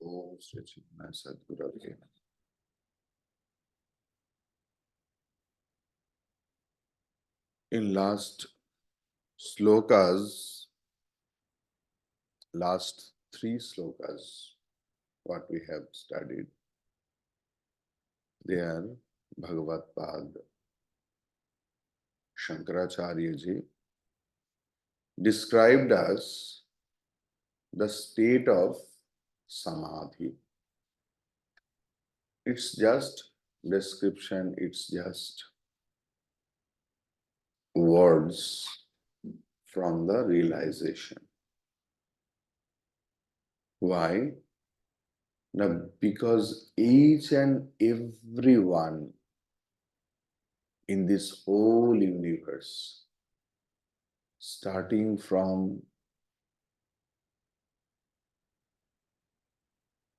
Om Sri Chinmaya Sadguru Ki. In slokas, last three slokas, what we have studied, they are Bhagavad Pad Shankaracharya ji described as the state of Samadhi. It's just description, it's just words from the realization. Why? Now, because each and every one in this whole universe, starting from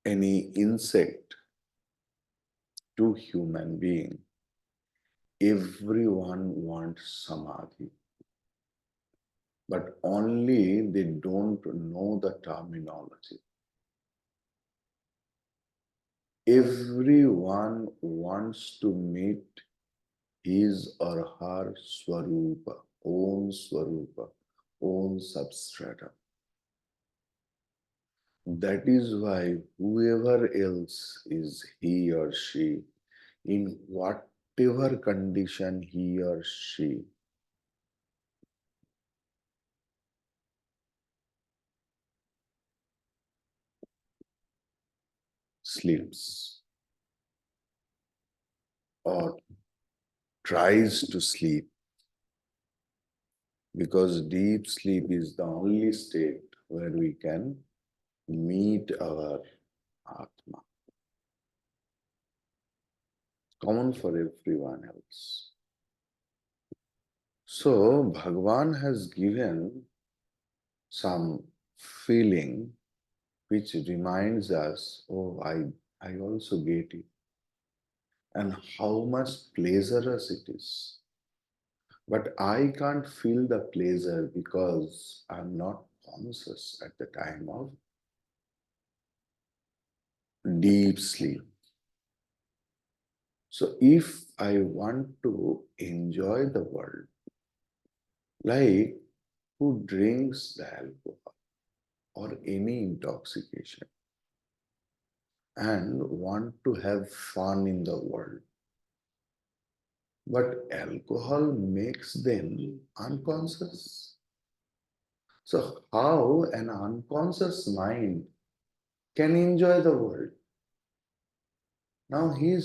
any insect to human being, everyone wants samadhi. But only they don't know the terminology. Everyone wants to meet his or her swarupa, own substratum. That is why whoever else is he or she, in whatever condition he or she, sleeps or tries to sleep, because deep sleep is the only state where we can meet our Atma. Common for everyone else. So, Bhagavan has given some feeling which reminds us, oh, I also get it. And how much pleasurous it is. But I can't feel the pleasure because I'm not conscious at the time of deep sleep. So if I want to enjoy the world, like who drinks the alcohol or any intoxication and want to have fun in the world, but alcohol makes them unconscious. So how an unconscious mind can enjoy the world? Now he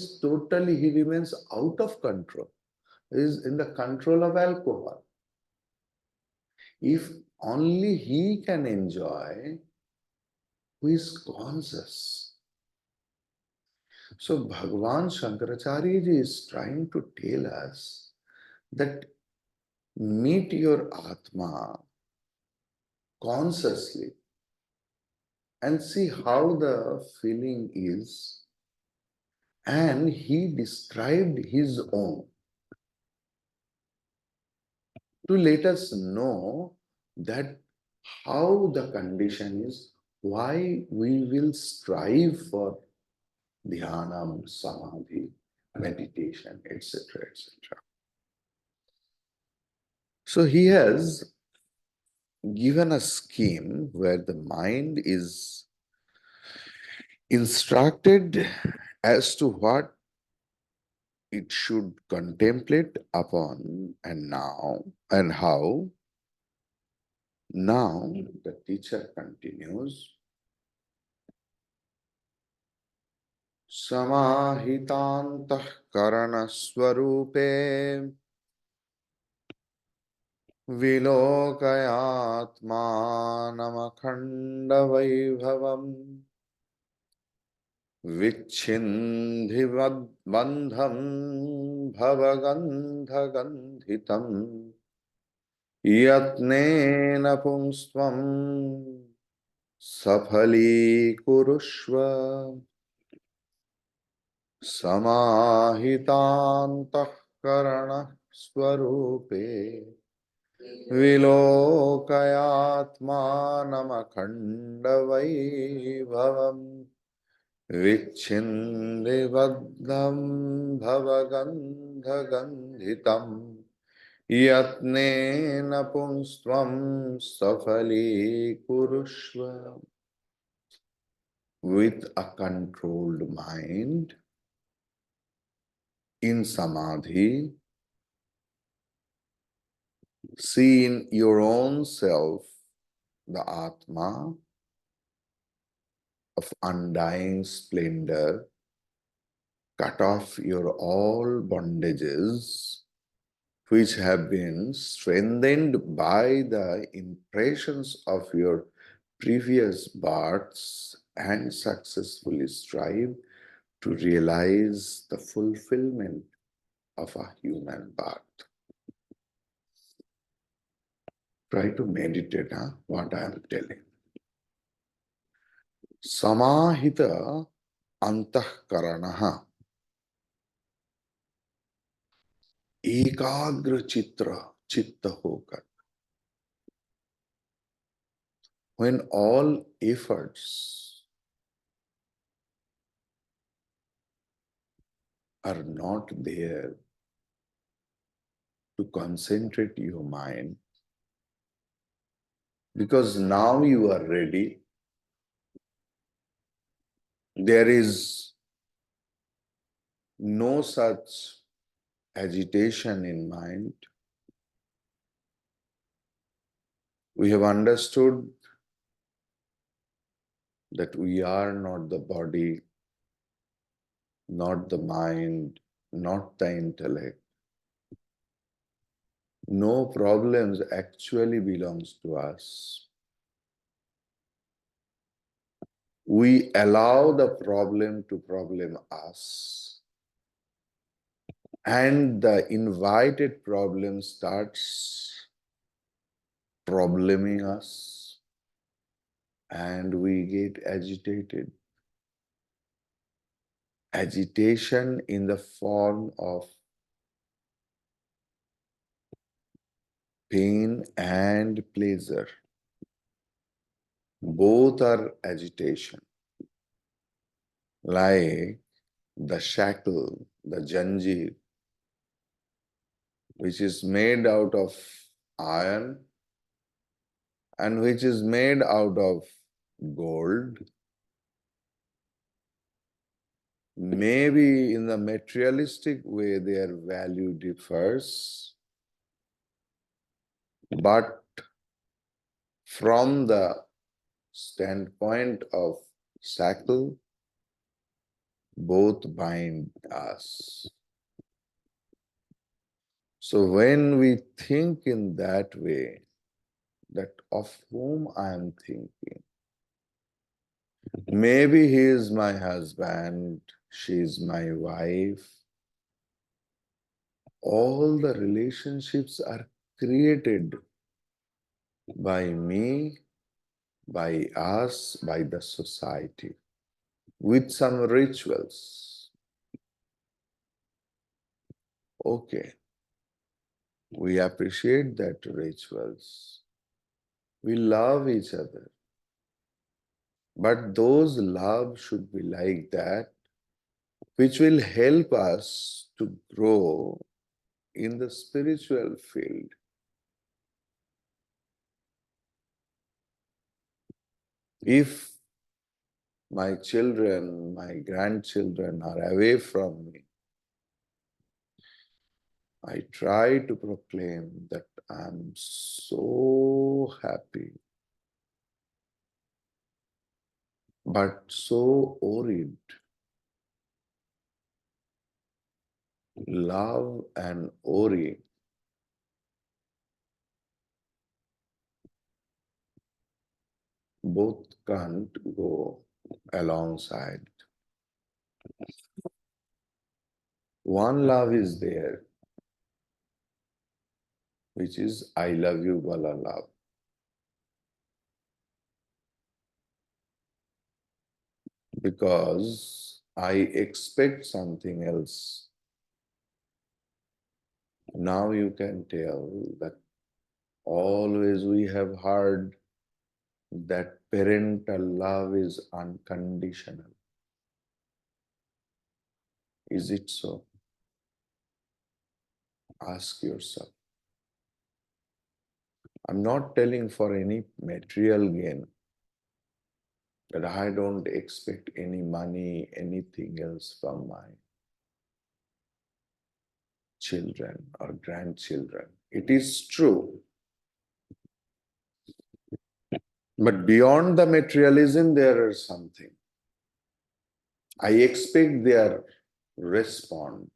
remains out of control. He is in the control of alcohol. If only he can enjoy, who is conscious. So Bhagavan Shankaracharya ji is trying to tell us that meet your Atma consciously and see how the feeling is. And he described his own to let us know that how the condition is, why we will strive for dhyanam, samadhi, meditation, etc., etc. So he has given a scheme where the mind is instructed as to what it should contemplate upon and how. Now the teacher continues, samahitantah karana swarupe vilokayatmanamakhanda vichindhi bandham bhavagandhagandhitam yatnena pumstvam safalikurushva samahitantah karana swarupe vilokayatmanamakhanda vaibhavam. Vichindivadam bhavagandhaganditam yatnena punstvam safali kurushva. With a controlled mind, in samadhi, see in your own self the Atma of undying splendor, cut off your all bondages which have been strengthened by the impressions of your previous births and successfully strive to realize the fulfillment of a human birth. Try to meditate on what I am telling. Samahita antahkaranaha एकाग्र चित्त होकर. When all efforts are not there to concentrate your mind, because now you are ready, there is no such agitation in mind. We have understood that we are not the body, not the mind, not the intellect. No problems actually belongs to us. We allow the problem to problem us. And the invited problem starts probleming us and we get agitated. Agitation in the form of pain and pleasure. Both are agitation. Like the shackle, the janjeer, which is made out of iron and which is made out of gold. Maybe in the materialistic way their value differs, but from the standpoint of shackle, both bind us. So when we think in that way, that of whom I am thinking, maybe he is my husband, she is my wife, all the relationships are created by me, by us, by the society, with some rituals. Okay, we appreciate that rituals. We love each other. But those love should be like that, which will help us to grow in the spiritual field. If my children, my grandchildren are away from me, I try to proclaim that I'm so happy, but so worried. Love and worry both can't go alongside. One love is there, which is I love you, Bala love. Because I expect something else. Now you can tell that always we have heard that parental love is unconditional. Is it so? Ask yourself. I'm not telling for any material gain, but I don't expect any money, anything else from my children or grandchildren. It is true. But beyond the materialism, there is something. I expect their respond,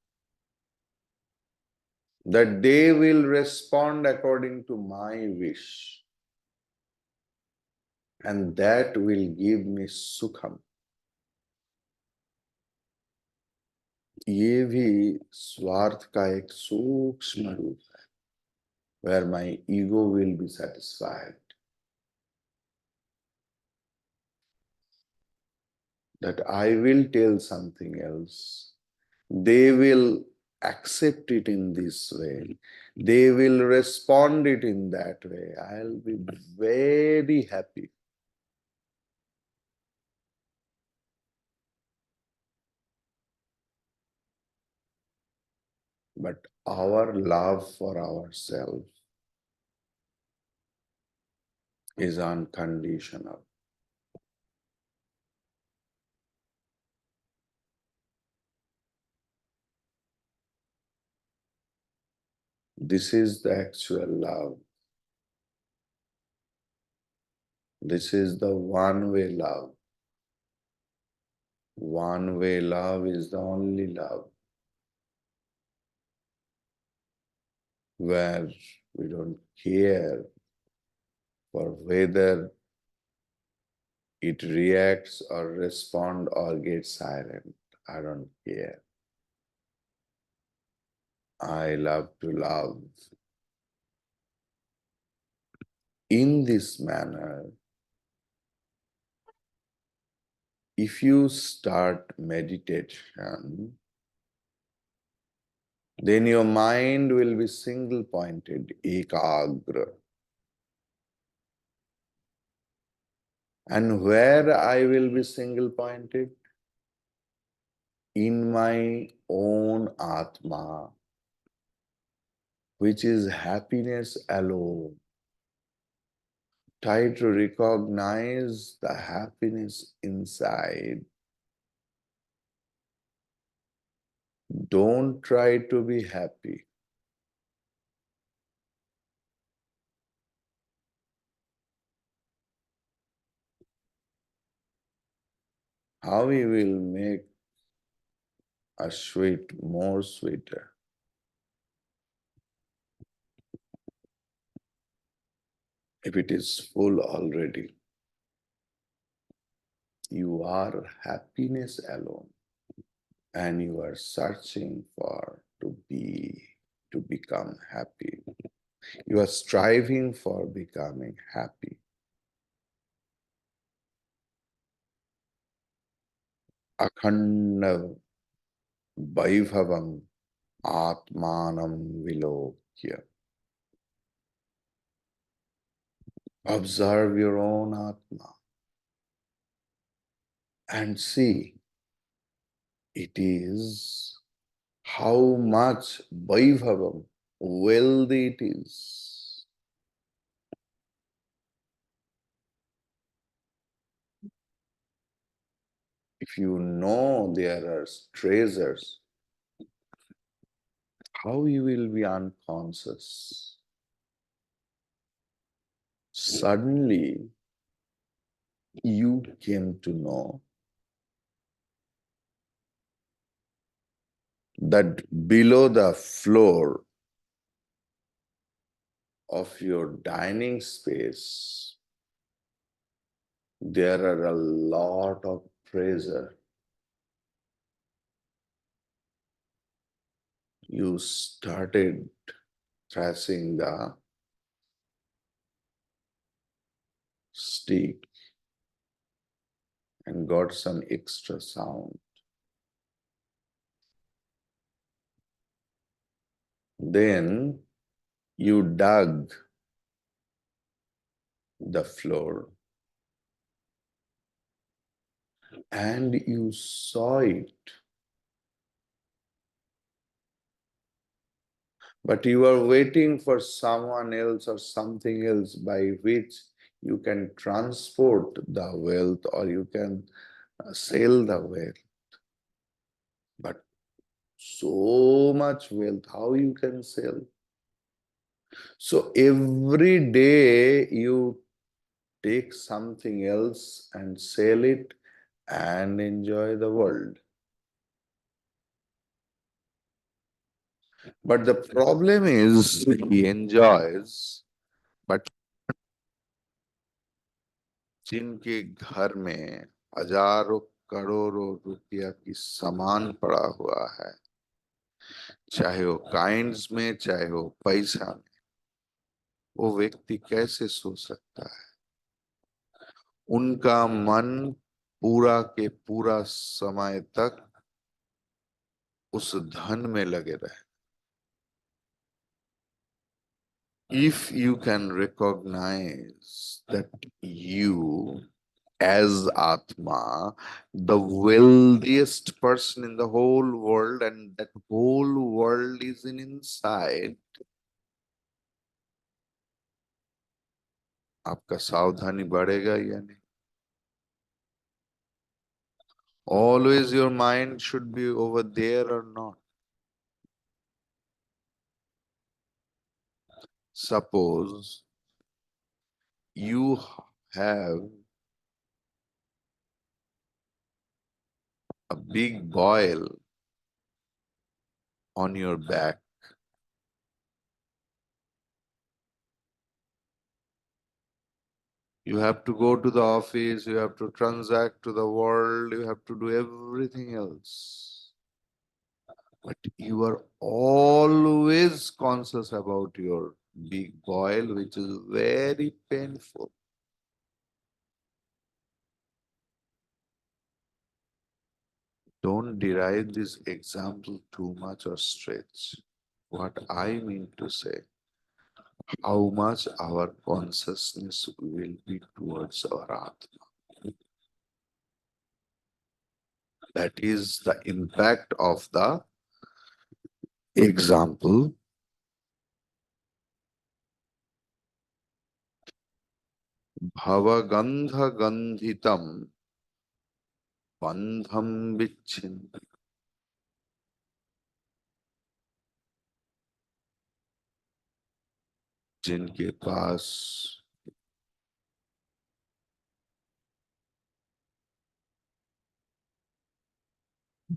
that they will respond according to my wish, and that will give me sukham. ये भी स्वार्थ का एक सूक्ष्म रूप है, where my ego will be satisfied, that I will tell something else. They will accept it in this way. They will respond it in that way. I'll be very happy. But our love for ourselves is unconditional. This is the actual love. This is the one-way love. One-way love is the only love where we don't care for whether it reacts or responds or gets silent. I don't care. I love to love. In this manner, if you start meditation, then your mind will be single pointed, ekagra. And where I will be single pointed? In my own Atma, which is happiness alone. Try to recognize the happiness inside. Don't try to be happy. How we will make a sweet more sweeter? If it is full already, you are happiness alone and you are searching for to become happy. You are striving for becoming happy. Akhanda vaibhavam atmanam vilokya. Observe your own Atma and see it is how much vaibhavam, wealthy it is. If you know there are treasures, how you will be unconscious? Suddenly, you came to know that below the floor of your dining space, there are a lot of treasure. You started thrashing the stick and got some extra sound. Then you dug the floor and you saw it But you are waiting for someone else or something else by which you can transport the wealth or you can sell the wealth. But so much wealth, how you can sell? So every day you take something else and sell it and enjoy the world. But the problem is he enjoys, but जिनके घर में हजारों करोड़ों रुपया की सामान पड़ा हुआ है, चाहे वो काइंड्स में चाहे वो पैसा में, वो व्यक्ति कैसे सो सकता है? उनका मन पूरा के पूरा समय तक उस धन में लगे रहे. If you can recognize that you as Atma, the wealthiest person in the whole world, and that whole world is in inside, आपका सावधानी बढ़ेगा या नहीं? Always your mind should be over there or not. Suppose you have a big boil on your back. You have to go to the office, you have to transact to the world, you have to do everything else. But you are always conscious about your big boil, which is very painful. Don't derive this example too much or stretch. What I mean to say, how much our consciousness will be towards our Atma. That is the impact of the example. Bhavagandha gandhitam bandham vichhinti. जिनके पास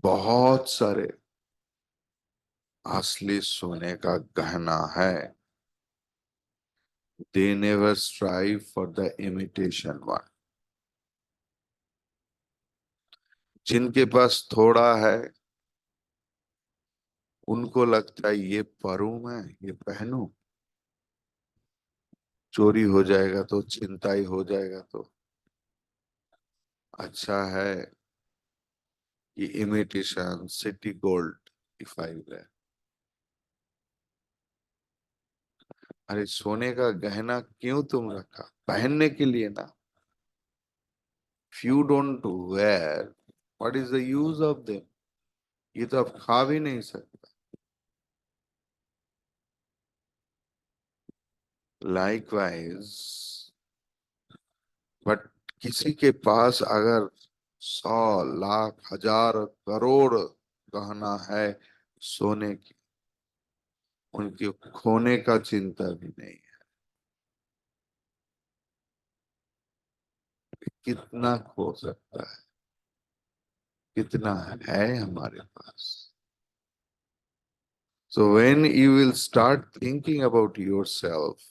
बहुत सारे असली सोने का गहना है, they never strive for the imitation one. जिनके पास थोड़ा है, उनको लगता है ये परूं मैं, ये पहनूं, चोरी हो जाएगा तो, छिनताई हो जाएगा तो अच्छा है कि imitation city gold if I wear. अरे सोने का गहना क्यों तुम रखा? पहनने के लिए ना. If you don't wear, what is the use of them? ये तो आप खा भी नहीं सकते. Likewise, but किसी के पास अगर 100 लाख 1000 करोड़ गहना है सोने की, उनके खोने का चिंता भी नहीं है. कितना खो सकता है, कितना है हमारे पास. So when you will start thinking about yourself,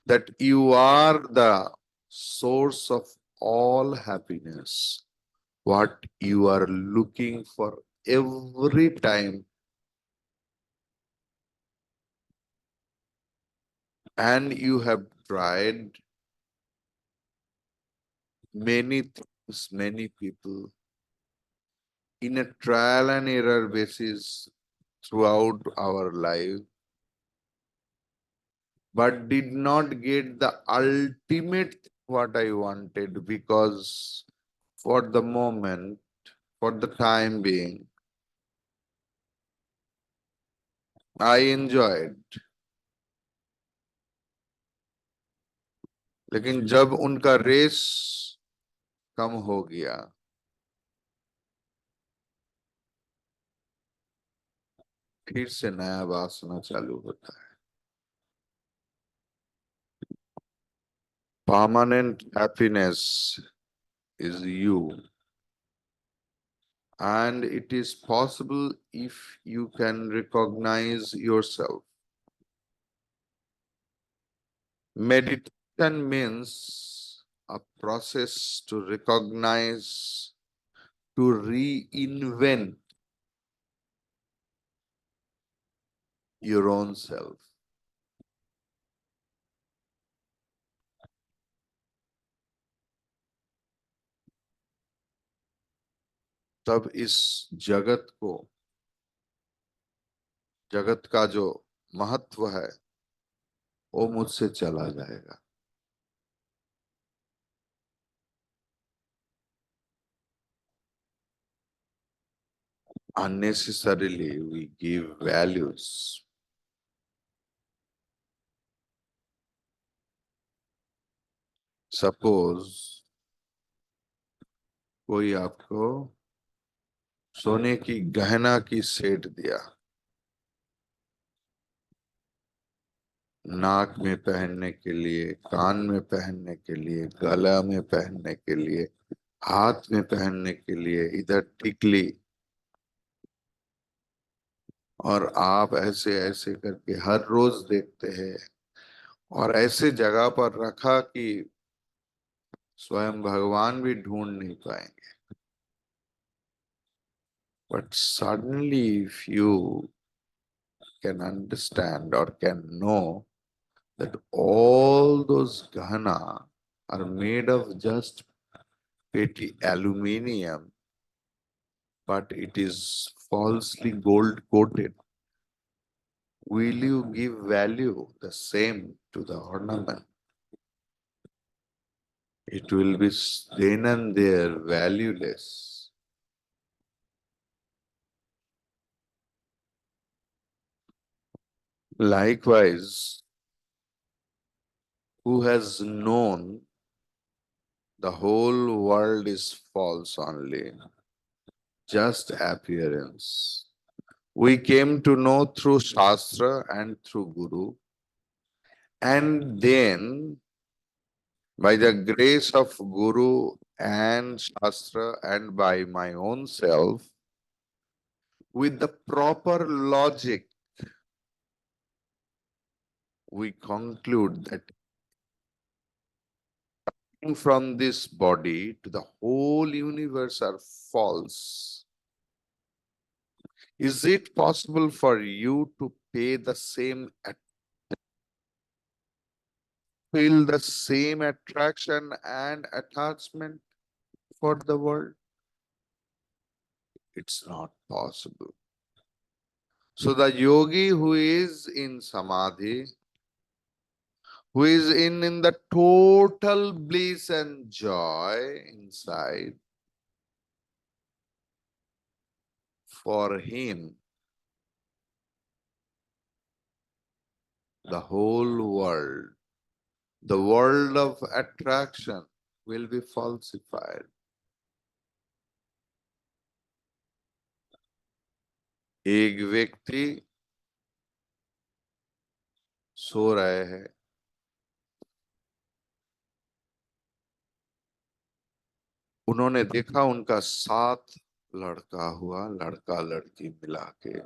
that you are the source of all happiness, what you are looking for every time, and you have tried many things, many people, in a trial and error basis throughout our life, but did not get the ultimate what I wanted, because for the moment, for the time being, I enjoyed. लेकिन जब उनका race कम हो गया, फिर से नया वासना चालू होता है। Permanent happiness is you, and it is possible if you can recognize yourself. Meditation means a process to recognize, to reinvent your own self. तब इस जगत को, जगत का जो महत्व है वो मुझसे चला जाएगा। Unnecessarily we give values. Suppose कोई आपको सोने की गहना की सेट दिया, नाक में पहनने के लिए, कान में पहनने के लिए, गला में पहनने के लिए, हाथ में पहनने के लिए, इधर टिकली, और आप ऐसे ऐसे करके हर रोज देखते हैं, और ऐसे जगह पर रखा कि स्वयं भगवान भी ढूंढ नहीं पाएंगे। But suddenly if you can understand or can know that all those ghana are made of just petty aluminium, but it is falsely gold coated. Will you give value the same to the ornament? It will be then and there valueless. Likewise, who has known the whole world is false only, just appearance. We came to know through Shastra and through Guru, and then by the grace of Guru and Shastra and by my own self, with the proper logic, we conclude that from this body to the whole universe are false. Is it possible for you to pay the same, feel the same attraction and attachment for the world? It's not possible. So the yogi who is in samadhi, who is in the total bliss and joy inside, for him, the whole world, the world of attraction will be falsified. एक व्यक्ति सो रहे हैं, उन्होंने देखा उनका साथ लड़का हुआ, लड़का लड़की मिला के,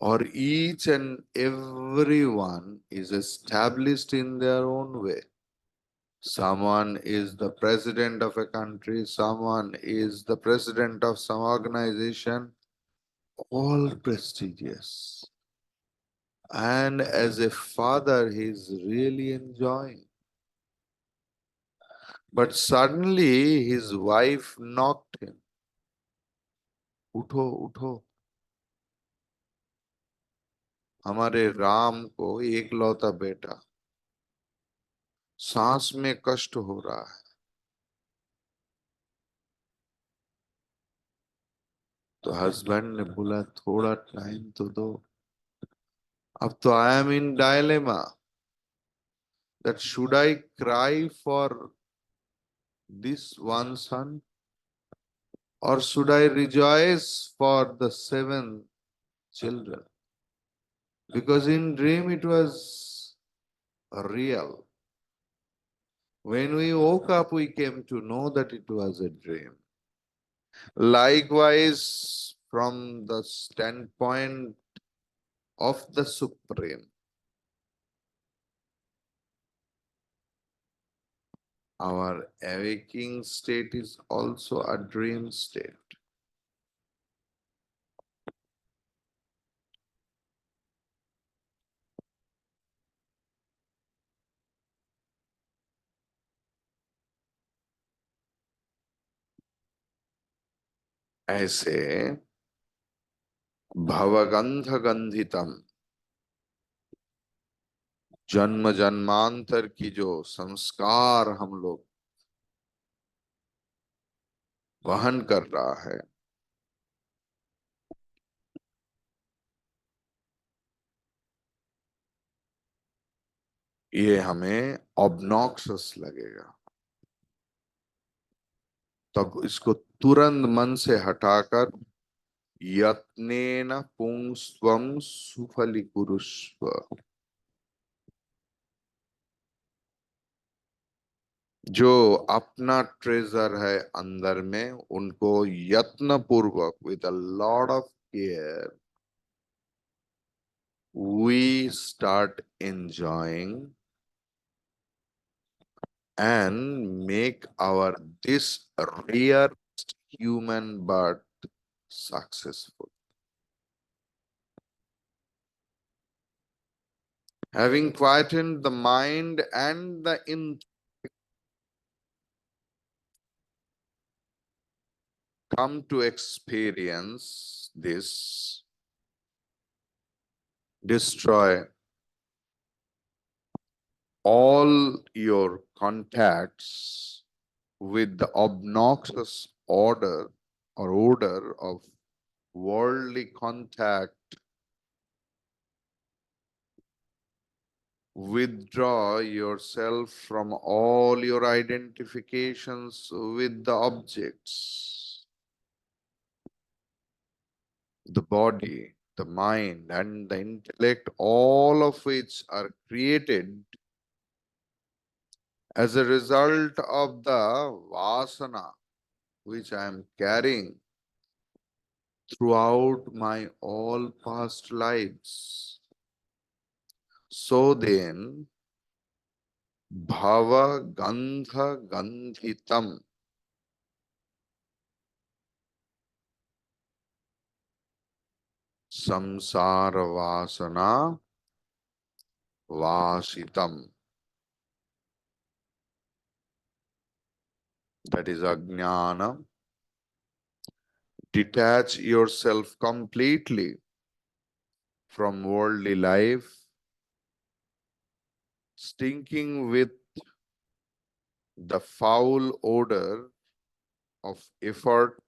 और each and everyone is established in their own way. Someone is the president of a country, someone is the president of some organization, all prestigious. And as a father, he is really enjoying. But suddenly his wife knocked him. उठो उठो, हमारे राम को एकलौता बेटा, सांस में कष्ट हो रहा है। तो हस्बैंड ने बोला थोड़ा टाइम तो दो. अब तो I am in dilemma that should I cry for this one son or should I rejoice for the seven children? Because in dream it was real. When we woke up, we came to know that it was a dream. Likewise, from the standpoint of the Supreme, our awaking state is also a dream state. ऐसे भवगंध गंधितम जन्म जन्मांतर की जो संस्कार हम लोग वहन कर रहा है, ये हमें ऑब्नॉक्सस लगेगा. तब इसको तुरंत मन से हटाकर यत्नेन पुंस्त्वं सुफलीकुरुष्व, जो अपना ट्रेजर है अंदर में उनको यत्न पूर्वक with a lot of care we start enjoying and make our this rare human birth successful. Having quietened the mind and the in come to experience this, destroy all your contacts with the obnoxious order or odor of worldly contact. Withdraw yourself from all your identifications with the objects, the body, the mind, and the intellect, all of which are created as a result of the vasana which I am carrying throughout my all past lives. So then, bhava gandha gandhitam, samsara vasana vasitam. That is ajnana. Detach yourself completely from worldly life, stinking with the foul odor of effort,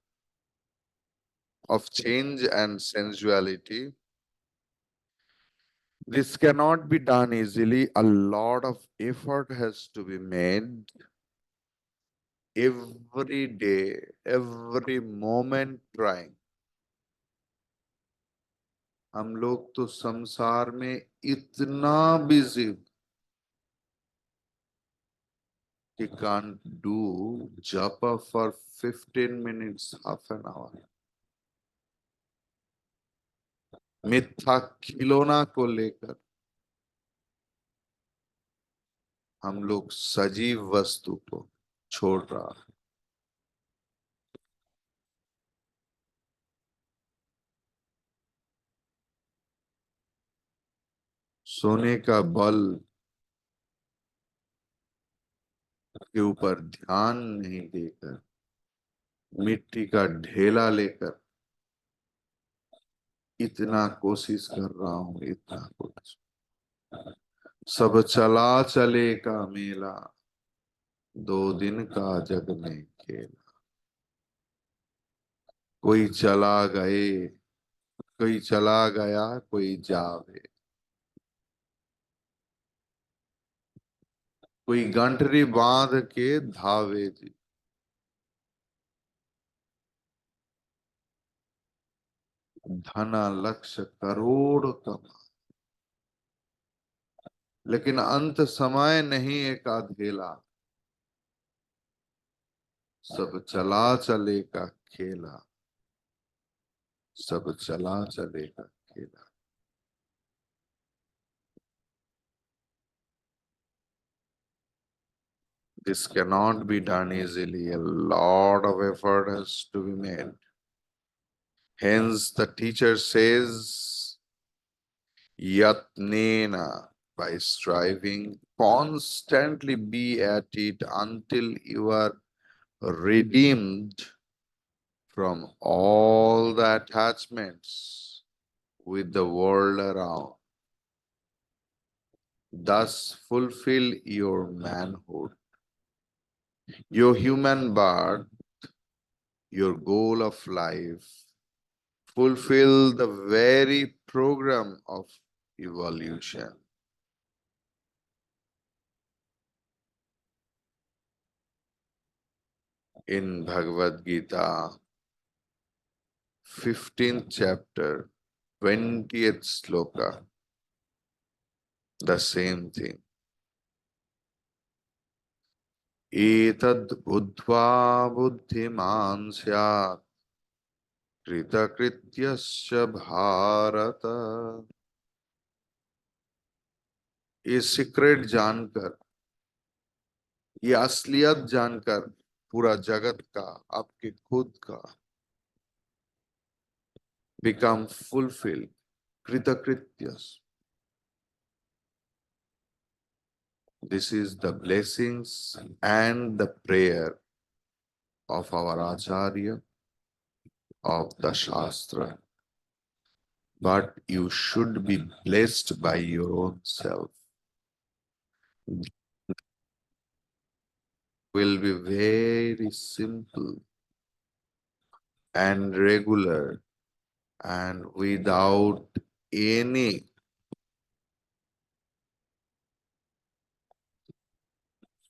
of change and sensuality. This cannot be done easily. A lot of effort has to be made every day, every moment trying. हम लोग तो संसार में इतना busy कि can't do japa for 15 minutes, half an hour. मिथ्या खिलौना को लेकर हम लोग सजीव वस्तु को छोड़ रहा है. सोने का बल के ऊपर ध्यान नहीं देकर मिट्टी का ढेला लेकर इतना कोशिश कर रहा हूं, इतना कुछ. सब चला चले का मेला, 2 दिन का जग में खेला. कोई चला गए, कोई चला गया, कोई जावे, कोई गंठरी बांध के धावे जी। धना लक्ष्य करोड़ कमा, लेकिन अंत समय नहीं एक अधेला, सब चला चलेगा खेला, सब चला चलेगा खेला। This cannot be done easily. A lot of effort has to be made. Hence, the teacher says, Yatnena, by striving, constantly be at it until you are redeemed from all the attachments with the world around. Thus, fulfill your manhood, your human birth, your goal of life. Fulfill the very program of evolution. In Bhagavad Gita, 15th chapter, 20th sloka, the same thing. Etad buddhva buddhiman syat kritakrityasya bharata. ये secret जानकर, ये असलियत जानकर, पूरा जगत का, आपके खुद का, become fulfilled, kritakrityas. This is the blessings and the prayer of our Acharya, of the Shastra. But you should be blessed by your own self. Will be very simple and regular and without any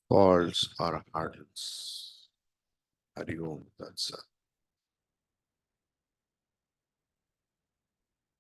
faults or hurdles. Hari Om Tat Sat.